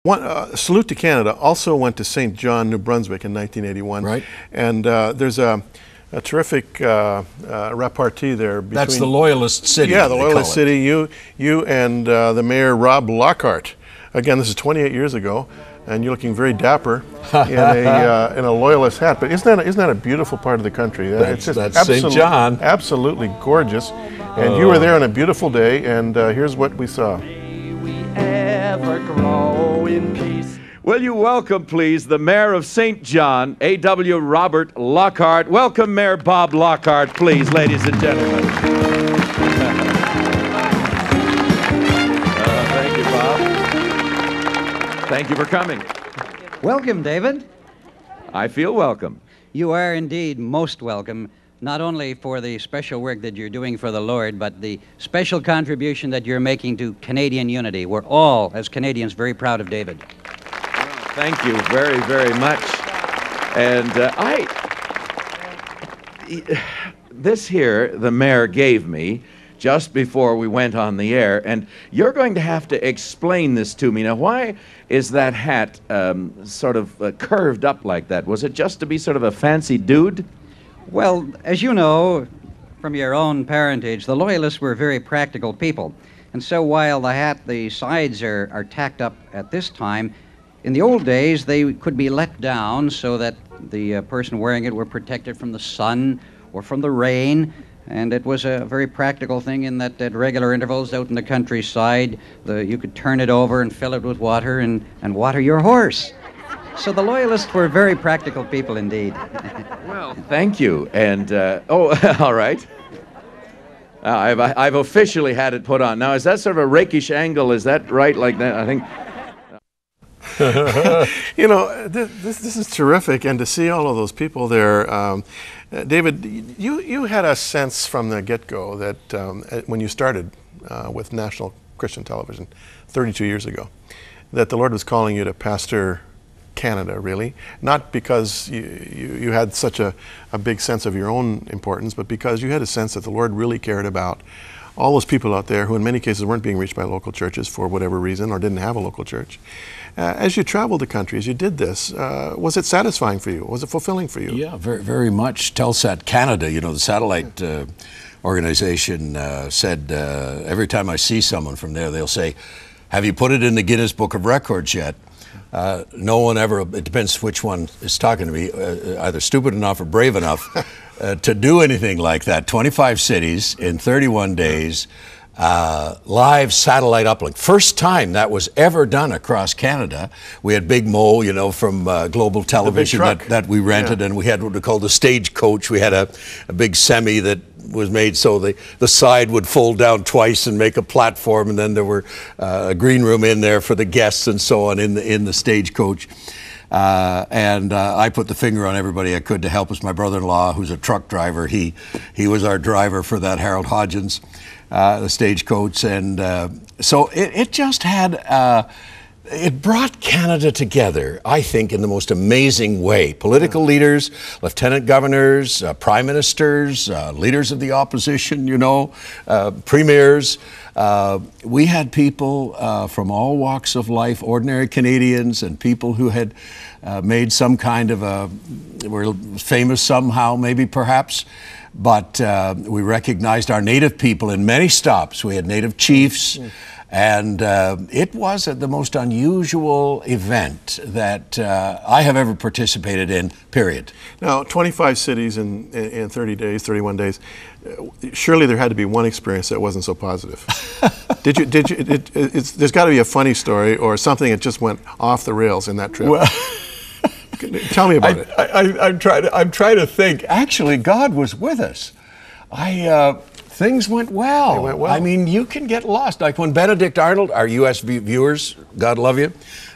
Salute to Canada also went to St. John, New Brunswick in 1981. Right. And there's a terrific repartee there. That's the Loyalist City. Yeah, the Loyalist City. You and the Mayor Rob Lockhart. Again, this is 28 years ago, and you're looking very dapper in a Loyalist hat. But isn't that a beautiful part of the country? That's St. John. Absolutely gorgeous. And you were there on a beautiful day, and here's what we saw. Grow in peace. Will you welcome, please, the Mayor of St. John, A.W. Robert Lockhart. Welcome, Mayor Bob Lockhart, please, ladies and gentlemen. Thank you, Bob. Thank you for coming. Welcome, David. I feel welcome. You are indeed most welcome, not only for the special work that you're doing for the Lord, but the special contribution that you're making to Canadian unity. We're all, as Canadians, very proud of David. Thank you very, very much. And this here, the mayor gave me just before we went on the air, and you're going to have to explain this to me. Now, why is that hat sort of curved up like that? Was it just to be sort of a fancy dude? Well, as you know from your own parentage, the Loyalists were very practical people. And so while the sides are tacked up at this time, in the old days they could be let down so that the person wearing it were protected from the sun or from the rain. And it was a very practical thing in that at regular intervals out in the countryside, you could turn it over and fill it with water and water your horse. So the Loyalists were very practical people indeed. Well, thank you. And, all right. I've officially had it put on. Now, is that sort of a rakish angle? Is that right? Like that, I think. You know, this is terrific. And to see all of those people there, David, you had a sense from the get-go that when you started with National Christian Television 32 years ago, that the Lord was calling you to pastor Canada, really, not because you had such a big sense of your own importance, but because you had a sense that the Lord really cared about all those people out there who in many cases weren't being reached by local churches for whatever reason or didn't have a local church. As you traveled the country, as you did this, was it satisfying for you? Was it fulfilling for you? Yeah, very, very much. Telsat Canada, you know, the satellite organization said every time I see someone from there, they'll say, "Have you put it in the Guinness Book of Records yet?" No one ever, it depends which one is talking to me, either stupid enough or brave enough to do anything like that. 25 cities in 31 days, live satellite uplink. First time that was ever done across Canada. We had Big Mo, you know, from Global Television that we rented, and we had what we called the Stagecoach. We had a big semi that was made so the side would fold down twice and make a platform, and then there were a green room in there for the guests and so on in the Stagecoach. And I put the finger on everybody I could to help us. My brother-in-law, who's a truck driver, he was our driver for that Harold Hodgins, the Stagecoach, and so it just had. It brought Canada together, I think, in the most amazing way. Political leaders, lieutenant governors, prime ministers, leaders of the opposition, you know, premiers. We had people from all walks of life, ordinary Canadians and people who had made some kind of were famous somehow, maybe perhaps. But we recognized our native people in many stops. We had native chiefs. And it was the most unusual event that I have ever participated in, period. Now, 25 cities in 30 days, 31 days, surely there had to be one experience that wasn't so positive. There's got to be a funny story or something that just went off the rails in that trip. Well, tell me about it. I'm trying to think. Actually, God was with us. Things went well. They went well. I mean, you can get lost. Like when Benedict Arnold, our U.S. viewers, God love you,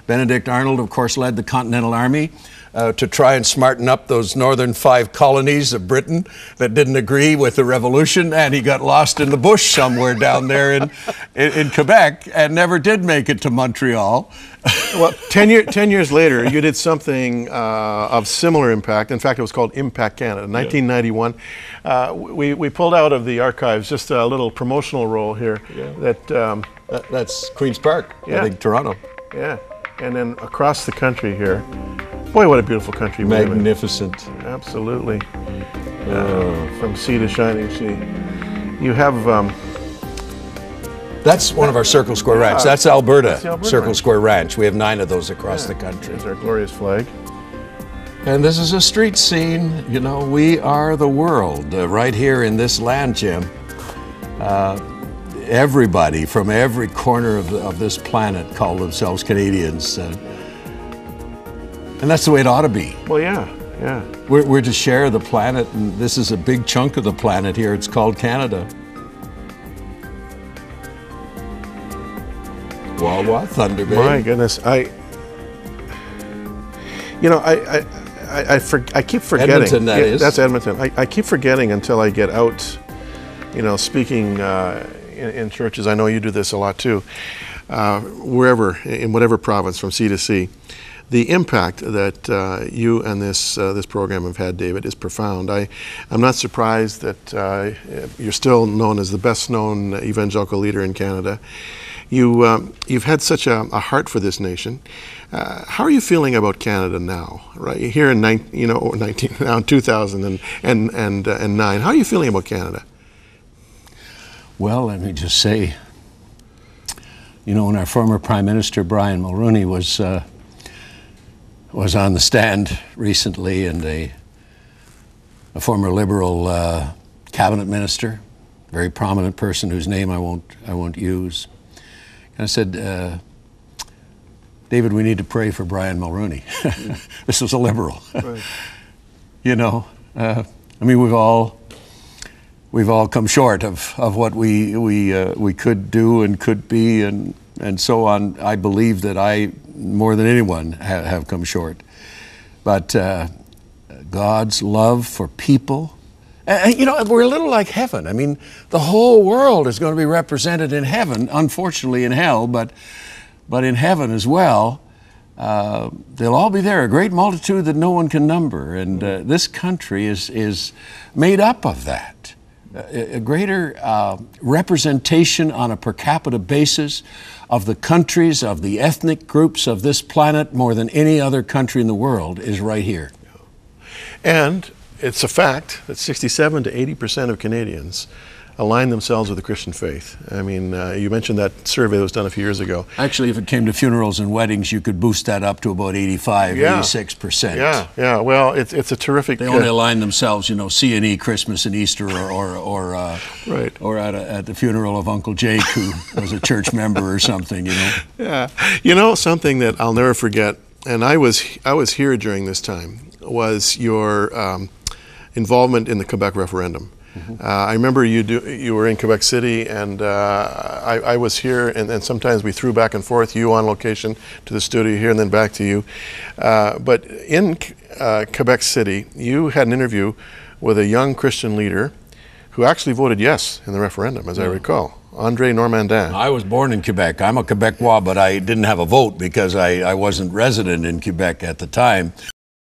Benedict Arnold, of course, led the Continental Army to try and smarten up those northern 5 colonies of Britain that didn't agree with the revolution, and he got lost in the bush somewhere down there in Quebec and never did make it to Montreal. Well, 10 years later, you did something of similar impact. In fact, it was called Impact Canada. In 1991, we pulled out of the archives just a little promotional roll here. Yeah. That's Queen's Park, I think, Toronto. Yeah. And then across the country here, boy, what a beautiful country we live in. Magnificent. Absolutely. From sea to shining sea. You have That's one of our Circle Square Ranch. That's Alberta, That's the Alberta Circle Ranch. Square Ranch. We have 9 of those across the country. There's our glorious flag. And this is a street scene. You know, we are the world right here in this land, Jim. Everybody from every corner of this planet call themselves Canadians. And that's the way it ought to be. Well, yeah. We're to share the planet, and this is a big chunk of the planet here. It's called Canada. Wawa, Thunder Bay. My goodness, I keep forgetting. Edmonton, that is. That's Edmonton. I keep forgetting until I get out, speaking in churches. I know you do this a lot too. Wherever, in whatever province, from sea to sea, the impact that you and this program have had, David, is profound. I'm not surprised that you're still known as the best-known evangelical leader in Canada. You've had such a heart for this nation. How are you feeling about Canada now, right here in 2009? How are you feeling about Canada? Well, let me just say, when our former Prime Minister Brian Mulroney was on the stand recently, and a former Liberal cabinet minister, very prominent person whose name I won't use. And I said, David, we need to pray for Brian Mulroney. This was a Liberal. Right. We've all come short of what we could do and could be, and so on. I believe that I, more than anyone, have come short. But God's love for people, we're a little like heaven. I mean, the whole world is going to be represented in heaven, unfortunately in hell, but in heaven as well. They'll all be there, a great multitude that no one can number. And this country is made up of that. A greater representation on a per capita basis of the countries, of the ethnic groups of this planet more than any other country in the world is right here. And it's a fact that 67 to 80% of Canadians align themselves with the Christian faith. I mean, you mentioned that survey that was done a few years ago. Actually, if it came to funerals and weddings, you could boost that up to about 85, 86%. Yeah. Well, it's a terrific. They only align themselves, C&E, Christmas and Easter, or right. or at the funeral of Uncle Jake, who was a church member or something. Yeah. Something that I'll never forget, and I was here during this time, was your involvement in the Quebec referendum. Mm-hmm. I remember you were in Quebec City, and I was here, and sometimes we threw back and forth, you on location to the studio here and then back to you. But in Quebec City, you had an interview with a young Christian leader who actually voted yes in the referendum, as I recall. Andre Normandin. I was born in Quebec. I'm a Quebecois, but I didn't have a vote because I wasn't resident in Quebec at the time.